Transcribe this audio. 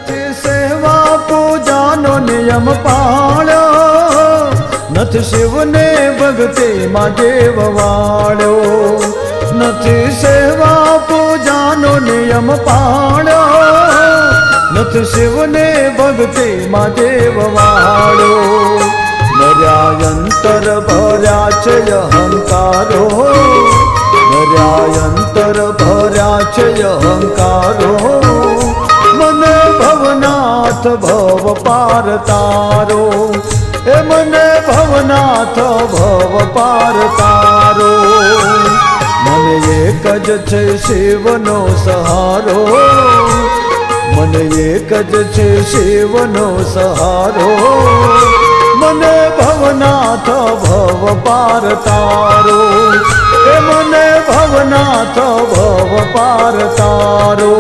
નથી સેવા પૂજાનો નિયમ પાળ્યો, નથી શિવને ભક્તિમાં દેવ વાળ્યો, નથી સેવા પૂજાનો નિયમ પાળ્યો, નથી શિવને ભક્તિમાં દેવ વાળ્યો. નર્યાયંતર ભર્યા છે અહંકારો, નર્યાયંતર ભર્યા છે અહંકારો, મને ભવનાથ ભવ પાર તારો, એ મને ભવનાથ ભવ પાર તારો. મને એક જ છે શિવનો સહારો, મને એક જ છે શિવનો સહારો, મને ભવનાથ ભવ પાર તારો, એ મને ભવનાથ ભવ પાર તારો.